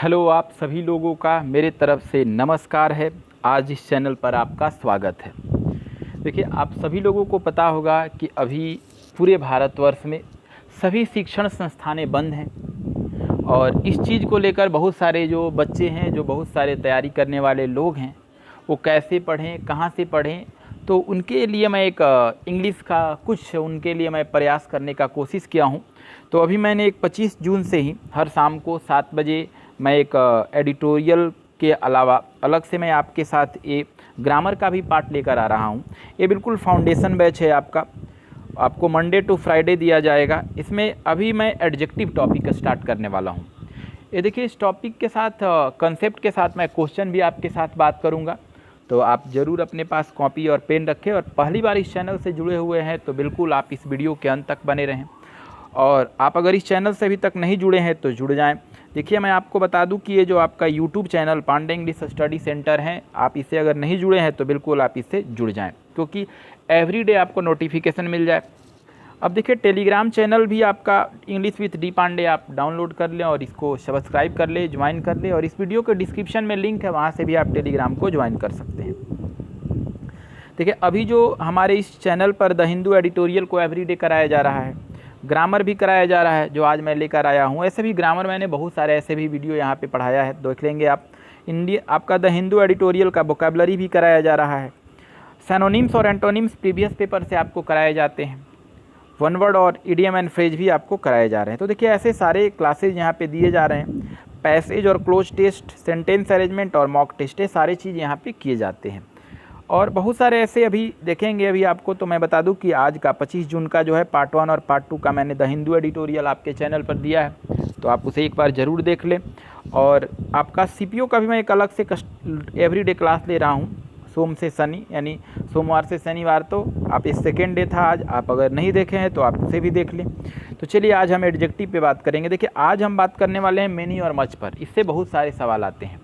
Hello, आप सभी लोगों का मेरे तरफ से नमस्कार है। आज इस चैनल पर आपका स्वागत है। देखिए, आप सभी लोगों को पता होगा कि अभी पूरे भारतवर्ष में सभी शिक्षण संस्थानें बंद हैं और इस चीज़ को लेकर बहुत सारे जो बच्चे हैं, जो बहुत सारे तैयारी करने वाले लोग हैं, वो कैसे पढ़ें, कहाँ से पढ़ें, तो उनके लिए मैं एक इंग्लिश का कुछ उनके लिए मैं प्रयास करने का कोशिश किया हूँ। तो अभी मैंने एक 25 जून से ही हर शाम को 7 बजे मैं एक एडिटोरियल के अलावा अलग से मैं आपके साथ ये ग्रामर का भी पार्ट लेकर आ रहा हूँ। ये बिल्कुल फाउंडेशन बैच है आपको मंडे टू फ्राइडे दिया जाएगा। इसमें अभी मैं एडजेक्टिव टॉपिक स्टार्ट करने वाला हूँ। ये देखिए, इस टॉपिक के साथ कंसेप्ट के साथ मैं क्वेश्चन भी आपके साथ बात करूँगा, तो आप ज़रूर अपने पास कॉपी और पेन रखें। और पहली बार इस चैनल से जुड़े हुए हैं तो बिल्कुल आप इस वीडियो के अंत तक बने रहें। और आप अगर इस चैनल से अभी तक नहीं जुड़े हैं तो जुड़ जाएं। देखिए, मैं आपको बता दूं कि ये जो आपका YouTube channel Pandey English study centre है, आप इससे अगर नहीं जुड़े हैं तो बिल्कुल आप इससे जुड़ जाएं, क्योंकि एवरीडे आपको नोटिफिकेशन मिल जाए। अब देखिए, टेलीग्राम चैनल भी आपका इंग्लिश विथ डी पांडे आप डाउनलोड कर लें और इसको सब्सक्राइब कर ले, ज्वाइन कर ले। और इस वीडियो के डिस्क्रिप्शन में लिंक है, वहाँ से भी आप टेलीग्राम को ज्वाइन कर सकते हैं। देखिए, अभी जो हमारे इस चैनल पर द हिंदू एडिटोरियल को एवरीडे कराया जा रहा है, ग्रामर भी कराया जा रहा है जो आज मैं लेकर आया हूँ। ऐसे भी ग्रामर मैंने बहुत सारे ऐसे भी वीडियो यहाँ पे पढ़ाया है, देख लेंगे आप। आपका द हिंदू एडिटोरियल का वोकैबुलरी भी कराया जा रहा है। सैनोनिम्स और एंटोनिम्स प्रीवियस पेपर से आपको कराए जाते हैं। वन वर्ड और इडियम एंड फ्रेज भी आपको कराए जा रहे हैं। तो देखिए, ऐसे सारे क्लासेज यहाँ पे दिए जा रहे हैं। पैसेज और क्लोज टेस्ट, सेंटेंस अरेंजमेंट और मॉक टेस्ट, ये सारे चीज़ यहाँ पे किए जाते हैं। और बहुत सारे ऐसे अभी देखेंगे अभी आपको। तो मैं बता दूं कि आज का 25 जून का जो है पार्ट 1 और पार्ट 2 का मैंने द हिंदू एडिटोरियल आपके चैनल पर दिया है, तो आप उसे एक बार ज़रूर देख लें। और आपका सीपीओ का भी मैं एक अलग से एवरीडे क्लास ले रहा हूं, सोम से शनि, यानी सोमवार से शनिवार। तो आप इस सेकेंड डे था आज, आप अगर नहीं देखे हैं तो आप उसे भी देख लें। तो चलिए, आज हम एडजेक्टिव पे बात करेंगे। देखिए, आज हम बात करने वाले हैं मेनी और मच पर। इससे बहुत सारे सवाल आते हैं,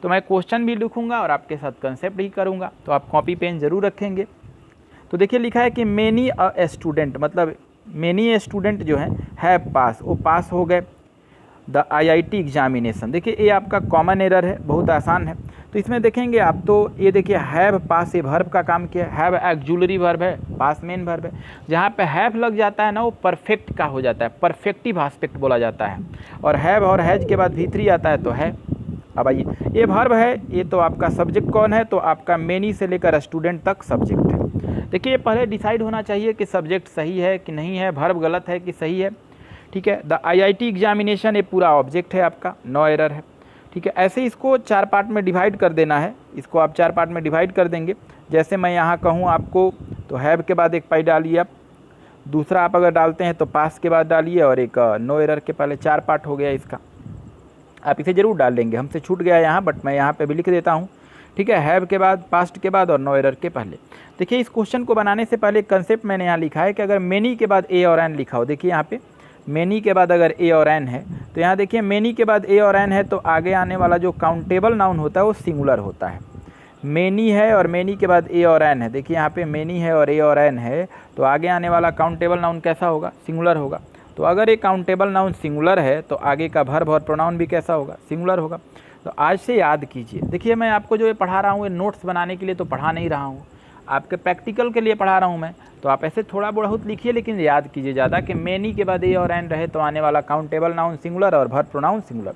तो मैं क्वेश्चन भी लिखूंगा और आपके साथ कंसेप्ट ही करूंगा, तो आप कॉपी पेन ज़रूर रखेंगे। तो देखिए, लिखा है कि मेनी अ स्टूडेंट, मतलब मेनी स्टूडेंट जो है पास, वो पास हो गए द आईआईटी एग्जामिनेशन। देखिए, ये आपका कॉमन एरर है, बहुत आसान है। तो इसमें देखेंगे आप, तो ये देखिए हैव पास ये वर्ब का काम किया। हैव एक्जुलरी वर्ब है, पास मेन वर्ब है। जहाँ पे हैव लग जाता है ना, वो परफेक्ट का हो जाता है, परफेक्टिव एस्पेक्ट बोला जाता है। और हैव और हैज के बाद V3 आता है तो है। अब आइए, ये वर्ब है, ये तो आपका सब्जेक्ट कौन है, तो आपका मेनी से लेकर स्टूडेंट तक सब्जेक्ट है। देखिए, ये पहले डिसाइड होना चाहिए कि सब्जेक्ट सही है कि नहीं है, वर्ब गलत है कि सही है। ठीक है, द आईआईटी एग्जामिनेशन ये पूरा ऑब्जेक्ट है आपका, नो एरर है। ठीक है, ऐसे इसको 4 पार्ट में डिवाइड कर देना है। इसको आप 4 पार्ट में डिवाइड कर देंगे। जैसे मैं यहाँ कहूँ आपको, तो हैव के बाद एक पाई डालिए आप, दूसरा आप अगर डालते हैं तो पास के बाद डालिए, और एक नो एरर के पहले 4 पार्ट हो गया इसका। आप इसे ज़रूर डाल लेंगे, हमसे छूट गया यहाँ, बट मैं यहाँ पे भी लिख देता हूँ। ठीक है, हैव के बाद, पास्ट के बाद और नो एरर के पहले। देखिए, इस क्वेश्चन को बनाने से पहले कंसेप्ट मैंने यहाँ लिखा है कि अगर मेनी के बाद ए और एन लिखा हो, देखिए यहाँ पे मेनी के बाद अगर ए और एन है, तो यहाँ देखिए मेनी के बाद ए और एन है, तो आगे आने वाला जो काउंटेबल नाउन होता है वो सिंगुलर होता है। मेनी है और मेनी के बाद ए और एन है, देखिए यहाँ पे मेनी है और ए और एन है, तो आगे आने वाला काउंटेबल नाउन कैसा होगा, सिंगुलर होगा। तो अगर एक काउंटेबल नाउन सिंगुलर है तो आगे का वर्ब और प्रोनाउन भी कैसा होगा, सिंगुलर होगा। तो आज से याद कीजिए। देखिए, मैं आपको जो ये पढ़ा रहा हूँ, ये नोट्स बनाने के लिए तो पढ़ा नहीं रहा हूँ, आपके प्रैक्टिकल के लिए पढ़ा रहा हूँ मैं। तो आप ऐसे थोड़ा बहुत लिखिए, लेकिन याद कीजिए ज़्यादा कि मेनी के बाद ए और एन रहे तो आने वाला काउंटेबल नाउन सिंगुलर और वर्ब प्रोनाउन सिंगुलर।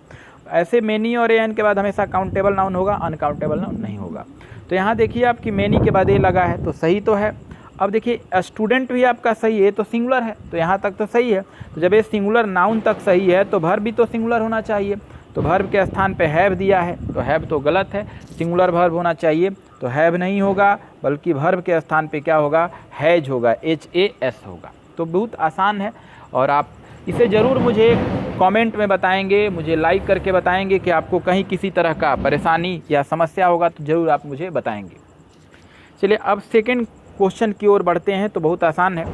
ऐसे मेनी और ए एन के बाद हमेशा काउंटेबल नाउन होगा, अनकाउंटेबल नाउन नहीं होगा। तो यहाँ देखिए आपकी मेनी के बाद ए लगा है तो सही तो है। अब देखिए, स्टूडेंट भी आपका सही है, तो सिंगुलर है, तो यहाँ तक तो सही है। तो जब ये सिंगुलर नाउन तक सही है तो वर्ब भी तो सिंगुलर होना चाहिए। तो वर्ब के स्थान पे हैव दिया है, तो हैव तो गलत है, सिंगुलर वर्ब होना चाहिए, तो हैव नहीं होगा, बल्कि वर्ब के स्थान पे क्या होगा, हैज होगा, HAS होगा। तो बहुत आसान है, और आप इसे ज़रूर मुझे कमेंट में बताएंगे, मुझे लाइक करके बताएंगे कि आपको कहीं किसी तरह का परेशानी या समस्या होगा तो ज़रूर आप मुझे बताएंगे। चलिए, अब सेकेंड क्वेश्चन की ओर बढ़ते हैं। तो बहुत आसान है,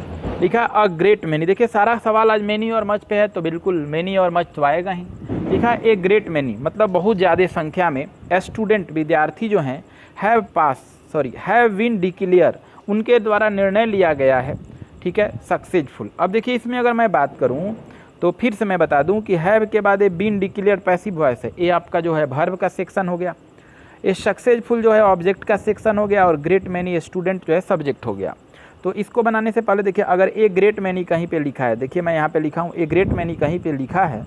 लिखा अ ग्रेट मैनी। देखिए, सारा सवाल आज मेनी और मच पे है, तो बिल्कुल मेनी और मच तो आएगा ही। लिखा ए ग्रेट मैनी, मतलब बहुत ज़्यादा संख्या में स्टूडेंट, विद्यार्थी जो हैं, हैव बीन डिक्लेयर, उनके द्वारा निर्णय लिया गया है। ठीक है, सक्सेसफुल। अब देखिए, इसमें अगर मैं बात करूं तो फिर से मैं बता दूं कि हैव के बाद ये बीन डिक्लेयर्ड पैसिव वॉइस है, ये आपका जो है वर्ब का सेक्शन हो गया, ये सक्सेसफुल जो है ऑब्जेक्ट का सेक्शन हो गया, और ग्रेट मैनी स्टूडेंट जो है सब्जेक्ट हो गया। तो इसको बनाने से पहले देखिए, अगर ए ग्रेट मैनी कहीं पे लिखा है, देखिए मैं यहाँ पे लिखा हूँ ए ग्रेट मैनी कहीं पे लिखा है,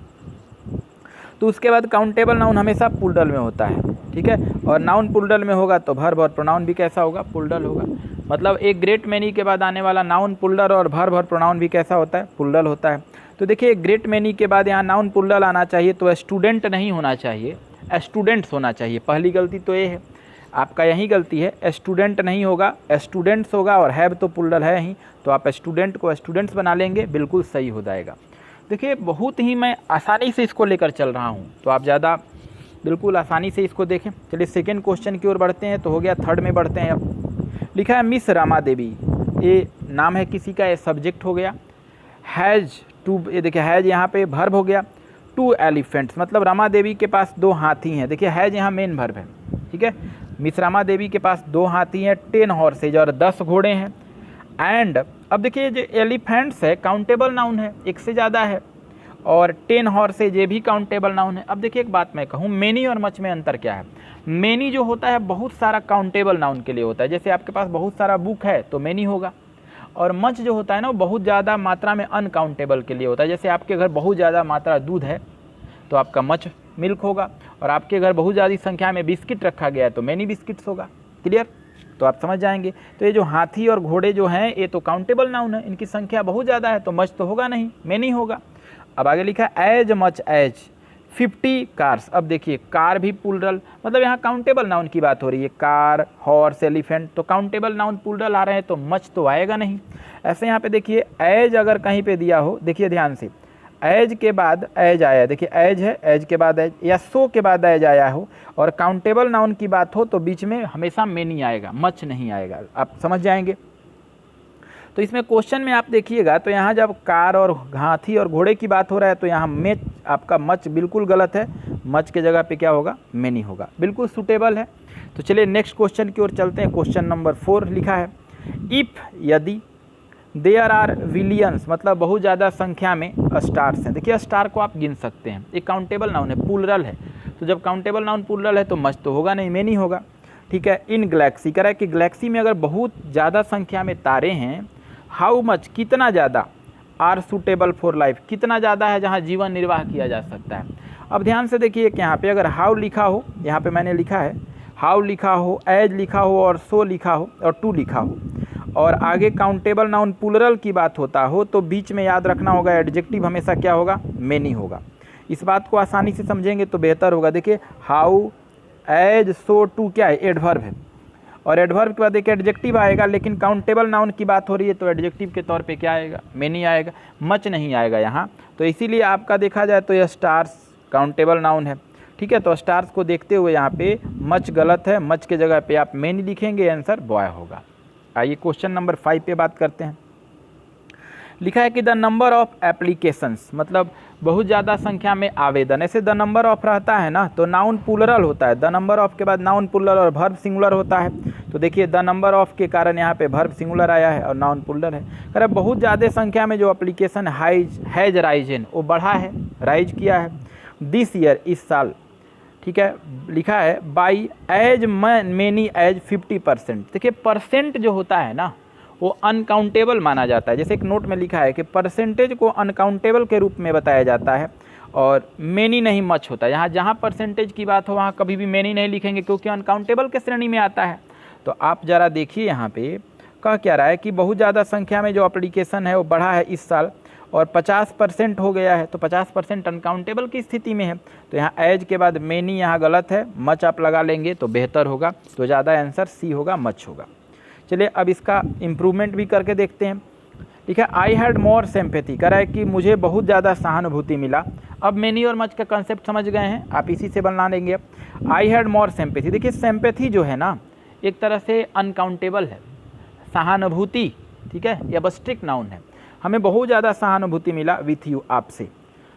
तो उसके बाद काउंटेबल नाउन हमेशा पुल्डल में होता है, ठीक है। और नाउन पुल्डल में होगा तो वर्ब और प्रोनाउन भी कैसा होगा, पुल्डल होगा। मतलब एक ग्रेट मैनी के बाद आने वाला नाउन पुल्डल और वर्ब और प्रोनाउन भी कैसा होता है, पुल्डल होता है। तो देखिए ग्रेट मैनी के बाद यहाँ नाउन पुल्डल आना चाहिए, तो स्टूडेंट नहीं होना चाहिए, स्टूडेंट्स होना चाहिए। पहली गलती तो ये है, आपका यही गलती है, स्टूडेंट नहीं होगा, स्टूडेंट्स होगा, और हैव तो पुल्डल है ही, तो आप स्टूडेंट को स्टूडेंट्स बना लेंगे, बिल्कुल सही हो जाएगा। देखिए बहुत ही मैं आसानी से इसको लेकर चल रहा हूँ, तो आप ज़्यादा बिल्कुल आसानी से इसको देखें। चलिए सेकेंड क्वेश्चन की ओर बढ़ते हैं, तो हो गया, थर्ड में बढ़ते हैं। अब लिखा है मिस रमा देवी, ये नाम है किसी का, ये सब्जेक्ट हो गया। हैज़ टू, ये देखिए हैज़ यहाँ पे वर्ब हो गया। टू एलिफेंट्स, मतलब रमा देवी के पास 2 हाथी हैं, देखिए हैज़ यहाँ मेन वर्ब है, ठीक है। मिस रमा देवी के पास 2 हाथी हैं, 10 हॉर्सेज और 10 घोड़े हैं। एंड अब देखिए जो एलिफेंट्स है काउंटेबल नाउन है, एक से ज़्यादा है, और 10 हॉर्सेज ये भी काउंटेबल नाउन है। अब देखिए एक बात मैं कहूँ, मेनी और मच में अंतर क्या है। मेनी जो होता है बहुत सारा काउंटेबल नाउन के लिए होता है, जैसे आपके पास बहुत सारा बुक है तो मेनी होगा। और मच जो होता है ना, वो बहुत ज़्यादा मात्रा में अनकाउंटेबल के लिए होता है, जैसे आपके घर बहुत ज़्यादा मात्रा दूध है तो आपका मच मिल्क होगा, और आपके घर बहुत ज़्यादा संख्या में बिस्किट रखा गया है तो मेनी बिस्किट्स होगा। क्लियर, तो आप समझ जाएंगे। तो ये जो हाथी और घोड़े जो हैं ये तो काउंटेबल नाउन है, इनकी संख्या बहुत ज़्यादा है, तो मच तो होगा नहीं, मेनी होगा। अब आगे लिखा है एज मच एज 50 कार्स। अब देखिए कार भी पुल्डल, मतलब यहाँ काउंटेबल नाउन की बात हो रही है, कार, हॉर्स, एलिफेंट, तो काउंटेबल नाउन पुल्डल आ रहे हैं, तो मच तो आएगा नहीं। ऐसे यहाँ पे देखिए एज अगर कहीं पे दिया हो, देखिए ध्यान से, एज के बाद एज आया, देखिए एज है, एज के बाद एज, या सो के बाद एज आया हो, और काउंटेबल नाउन की बात हो तो बीच में हमेशा मेनी आएगा, मच नहीं आएगा, आप समझ जाएंगे। तो इसमें क्वेश्चन में आप देखिएगा, तो यहाँ जब कार और हाथी और घोड़े की बात हो रहा है तो यहाँ में आपका मच बिल्कुल गलत है, मच के जगह पे क्या होगा, मेनी होगा, बिल्कुल सूटेबल है। तो चलिए नेक्स्ट क्वेश्चन की ओर चलते हैं। क्वेश्चन नंबर 4 लिखा है इफ़, यदि, देयर आर विलियंस, मतलब बहुत ज़्यादा संख्या में स्टार्स हैं। देखिए स्टार को आप गिन सकते हैं, एक काउंटेबल नाउन है, प्लूरल है, तो जब काउंटेबल नाउन प्लूरल है तो मच तो होगा नहीं, मेनी होगा, ठीक है। इन गैलेक्सी कह रहा है कि गैलेक्सी में अगर बहुत ज़्यादा संख्या में तारे हैं, हाउ मच, कितना ज़्यादा, आर सूटेबल फॉर लाइफ, कितना ज़्यादा है जहाँ जीवन निर्वाह किया जा सकता है। अब ध्यान से देखिए कि यहाँ पे अगर हाउ लिखा हो, यहाँ पे मैंने लिखा है हाउ लिखा हो, एज लिखा हो, और सो लिखा हो, और टू लिखा हो, और आगे काउंटेबल नाउन प्लूरल की बात होता हो, तो बीच में याद रखना होगा एडजेक्टिव हमेशा क्या होगा, मेनी होगा। इस बात को आसानी से समझेंगे तो बेहतर होगा। देखिए हाउ, एज, सो, टू क्या है, एडवर्ब है, और एडवर्ब के बाद एक एडजेक्टिव आएगा, लेकिन काउंटेबल नाउन की बात हो रही है तो एडजेक्टिव के तौर पे क्या आएगा, मेनी आएगा, मच नहीं आएगा यहाँ। तो इसीलिए आपका देखा जाए तो यह स्टार्स काउंटेबल नाउन है, ठीक है। तो स्टार्स को देखते हुए यहाँ पे मच गलत है, मच के जगह पे आप मेनी लिखेंगे, आंसर बॉय होगा। आइए क्वेश्चन नंबर 5 पे बात करते हैं। लिखा है कि द नंबर ऑफ एप्लीकेशंस, मतलब बहुत ज़्यादा संख्या में आवेदन। ऐसे द नंबर ऑफ रहता है ना तो नाउन प्लूरल होता है, द नंबर ऑफ के बाद नाउन प्लूरल और वर्ब सिंगुलर होता है। तो देखिए द नंबर ऑफ के कारण यहाँ पे वर्ब सिंगुलर आया है और नाउन प्लूरल है। कह रहा है बहुत ज़्यादा संख्या में जो एप्लीकेशन हैज राइजन, वो बढ़ा है, राइज किया है दिस ईयर, इस साल, ठीक है। लिखा है बाई एज मेनी एज 50%। देखिए परसेंट जो होता है ना वो अनकाउंटेबल माना जाता है, जैसे एक नोट में लिखा है कि परसेंटेज को अनकाउंटेबल के रूप में बताया जाता है, और मेनी नहीं मच होता है। यहाँ जहाँ परसेंटेज की बात हो वहाँ कभी भी मेनी नहीं लिखेंगे, क्योंकि अनकाउंटेबल के श्रेणी में आता है। तो आप ज़रा देखिए यहाँ पे कह क्या रहा है कि बहुत ज़्यादा संख्या में जो एप्लीकेशन है वो बढ़ा है इस साल, और 50% हो गया है, तो 50% अनकाउंटेबल की स्थिति में है। तो यहाँ एज के बाद मेनी यहाँ गलत है, मच आप लगा लेंगे तो बेहतर होगा, तो ज़्यादा आंसर सी होगा, मच होगा। चलिए अब इसका इम्प्रूवमेंट भी करके देखते हैं। ठीक है, आई हैड मोर सिंपैथी, कह रहा है कि मुझे बहुत ज़्यादा सहानुभूति मिला। अब मेनी और मच का कंसेप्ट समझ गए हैं, आप इसी से बना लेंगे। आई हैड मोर सिंपैथी, देखिए सिंपैथी जो है ना एक तरह से अनकाउंटेबल है, सहानुभूति, ठीक है, ये एब्स्ट्रैक्ट नाउन है। हमें बहुत ज़्यादा सहानुभूति मिला विथ यू, आपसे,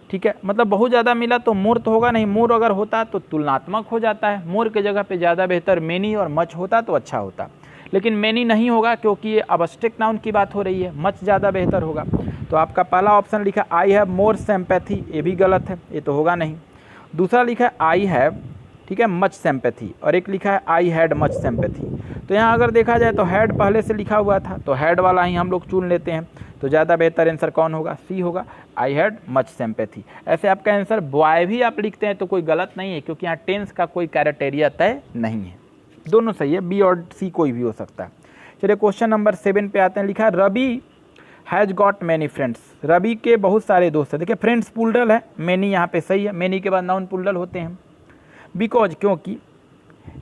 ठीक है। मतलब बहुत ज़्यादा मिला तो मोर तो होगा नहीं, मोर अगर होता तो तुलनात्मक हो जाता है, मोर के जगह पे ज़्यादा बेहतर मेनी और मच होता तो अच्छा होता। लेकिन मैनी नहीं होगा क्योंकि ये अब्स्ट्रैक्ट नाउन की बात हो रही है, मच ज़्यादा बेहतर होगा। तो आपका पहला ऑप्शन लिखा आई हैव मोर सिंपैथी, ये भी गलत है, ये तो होगा नहीं। दूसरा लिखा है आई हैव, ठीक है, मच सिंपैथी, और एक लिखा है आई हैड मच सिंपैथी। तो यहाँ अगर देखा जाए तो हैड पहले से लिखा हुआ था, तो हैड वाला ही हम लोग चुन लेते हैं। तो ज़्यादा बेहतर आंसर कौन होगा? सी होगा, आई हैड मच सिंपैथी। ऐसे आपका आंसर बॉय भी आप लिखते हैं तो कोई गलत नहीं है, क्योंकि यहाँ टेंस का कोई क्राइटेरिया तय नहीं है, दोनों सही है, बी और सी कोई भी हो सकता है। चलिए क्वेश्चन नंबर 7 पे आते हैं। लिखा है Ravi has got many friends, Ravi के बहुत सारे दोस्त हैं। देखिए फ्रेंड्स पुल्डल है, मैनी यहाँ पे सही है, मैनी के बाद नाउन पुल्डल होते हैं। बिकॉज क्योंकि,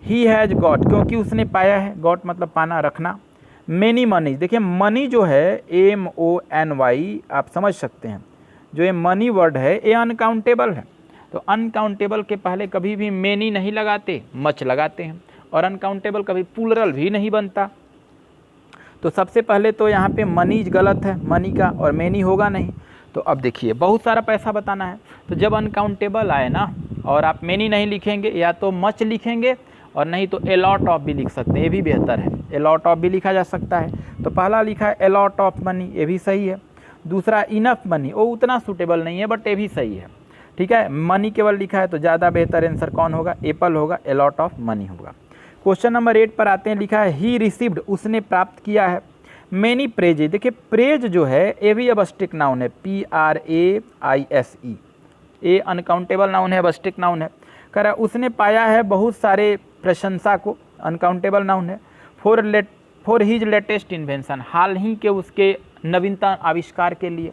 ही हैज़ गॉट क्योंकि उसने पाया है, गॉट मतलब पाना रखना। मैनी मनी, देखिए मनी जो है MONY आप समझ सकते हैं, जो ये मनी वर्ड है ये अनकाउंटेबल है, तो अनकाउंटेबल के पहले कभी भी मैनी नहीं लगाते, मच लगाते हैं, और अनकाउंटेबल कभी प्लूरल भी नहीं बनता। तो सबसे पहले तो यहाँ पे मनी गलत है, मनी का, और मैनी होगा नहीं। तो अब देखिए बहुत सारा पैसा बताना है, तो जब अनकाउंटेबल आए ना और आप मैनी नहीं लिखेंगे, या तो मच लिखेंगे और नहीं तो ए लॉट ऑफ भी लिख सकते हैं, ये भी बेहतर है, ए लॉट ऑफ भी लिखा जा सकता है। तो पहला लिखा है ए लॉट ऑफ मनी, ये भी सही है। दूसरा इनफ मनी, वो उतना सूटेबल नहीं है बट ये भी सही है, ठीक है। मनी केवल लिखा है तो ज़्यादा बेहतर आंसर कौन होगा? एप्पल होगा, ए लॉट ऑफ मनी होगा। क्वेश्चन नंबर 8 पर आते हैं। लिखा है ही रिसीव्ड, उसने प्राप्त किया है, मैनी प्रेज। देखिए प्रेज जो है ये भी अब्स्ट्रैक्ट नाउन है, PRAISE, ये अनकाउंटेबल नाउन है, अब्स्ट्रैक्ट नाउन है। कह रहा है उसने पाया है बहुत सारे प्रशंसा को, अनकाउंटेबल नाउन है। फॉर हीज लेटेस्ट इन्वेंशन, हाल ही के उसके नवीनतम आविष्कार के लिए।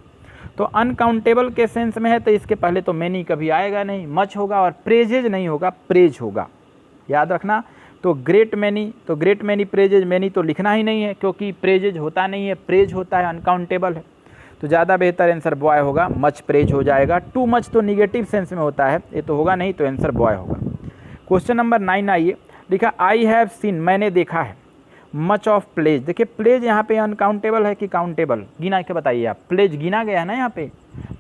तो अनकाउंटेबल के सेंस में है तो इसके पहले तो मैनी कभी आएगा नहीं, मच होगा, और प्रेजेज नहीं होगा, प्रेज होगा, याद रखना। तो ग्रेट मैनी, तो ग्रेट मैनी प्रेजेज, मैनी तो लिखना ही नहीं है क्योंकि प्रेजेज होता नहीं है, प्रेज होता है, अनकाउंटेबल है। तो ज़्यादा बेहतर आंसर बॉय होगा, मच प्रेज हो जाएगा। टू मच तो निगेटिव सेंस में होता है, ये तो होगा नहीं, तो आंसर बॉय होगा। क्वेश्चन नंबर 9 आइए। लिखा आई हैव सीन, मैंने देखा है, मच ऑफ प्लेज। देखिए प्लेज यहाँ पे अनकाउंटेबल है कि काउंटेबल, गिना के बताइए आप। प्लेज गिना गया है ना यहाँ पे,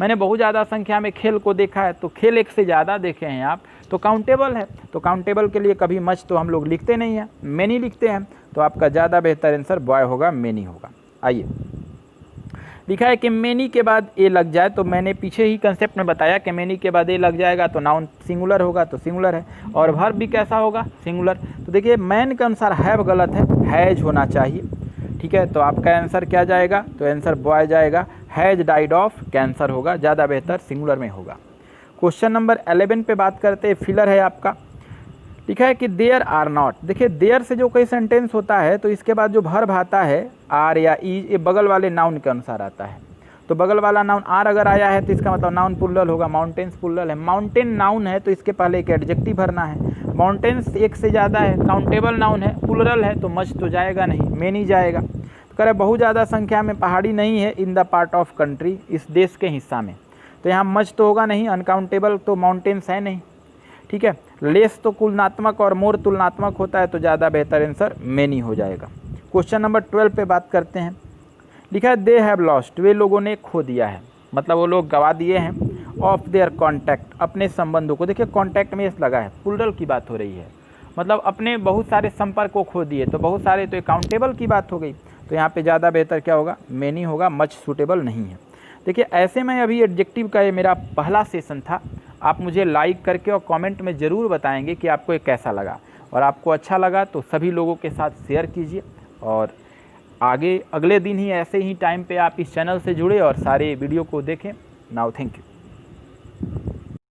मैंने बहुत ज़्यादा संख्या में खेल को देखा है, तो खेल एक से ज़्यादा देखे हैं आप, तो काउंटेबल है। तो काउंटेबल के लिए कभी मच तो हम लोग लिखते नहीं हैं, मैनी लिखते हैं। तो आपका ज़्यादा बेहतर आंसर बॉय होगा, मैनी होगा। आइए, लिखा है कि मैनी के बाद ए लग जाए, तो मैंने पीछे ही कंसेप्ट में बताया कि मैनी के बाद ए लग जाएगा तो नाउन सिंगुलर होगा, तो सिंगुलर है, और वर्ब भी कैसा होगा? सिंगुलर। तो देखिए मैन के अनुसार हैव गलत है, हैज होना चाहिए, ठीक है। तो आपका आंसर क्या जाएगा? तो आंसर बॉय जाएगा, हैज डाइड ऑफ कैंसर होगा, ज़्यादा बेहतर सिंगुलर में होगा। क्वेश्चन नंबर 11 पे बात करते हैं, फिलर है आपका। लिखा है कि देयर आर नॉट। देखिए देयर से जो कोई सेंटेंस होता है तो इसके बाद जो वर्ब आता है आर या ई, ये बगल वाले नाउन के अनुसार आता है। तो बगल वाला नाउन आर अगर आया है तो इसका मतलब नाउन प्लूरल होगा, माउंटेन्स प्लूरल है। माउंटेन नाउन है तो इसके पहले एक एडजेक्टिव भरना है। माउंटेन्स एक से ज़्यादा है, काउंटेबल नाउन है, प्लूरल है, तो मच तो जाएगा नहीं, मैनी जाएगा। तो कह रहे बहुत ज़्यादा संख्या में पहाड़ी नहीं है in the part of country, इस देश के हिस्सा में, तो यहाँ मच तो होगा नहीं, अनकाउंटेबल तो माउंटेन्स है नहीं, ठीक है। लेस तो तुलनात्मक और मोर तुलनात्मक होता है, तो ज़्यादा बेहतर आंसर मैनी हो जाएगा। क्वेश्चन नंबर 12 पे बात करते हैं। लिखा है दे हैव लॉस्ट, वे लोगों ने खो दिया है, मतलब वो लोग गवा दिए हैं। ऑफ देयर कॉन्टैक्ट, अपने संबंधों को। देखिए कॉन्टैक्ट में इस लगा है, प्लूरल की बात हो रही है, मतलब अपने बहुत सारे संपर्क को खो दिए, तो बहुत सारे तो काउंटेबल की बात हो गई। तो यहाँ पे ज़्यादा बेहतर क्या होगा? मैनी होगा, मच सूटेबल नहीं है। देखिए ऐसे में अभी एडजेक्टिव का ये मेरा पहला सेशन था। आप मुझे लाइक करके और कमेंट में ज़रूर बताएंगे कि आपको ये कैसा लगा, और आपको अच्छा लगा तो सभी लोगों के साथ शेयर कीजिए, और आगे अगले दिन ही ऐसे ही टाइम पे आप इस चैनल से जुड़े और सारे वीडियो को देखें। Now thank you.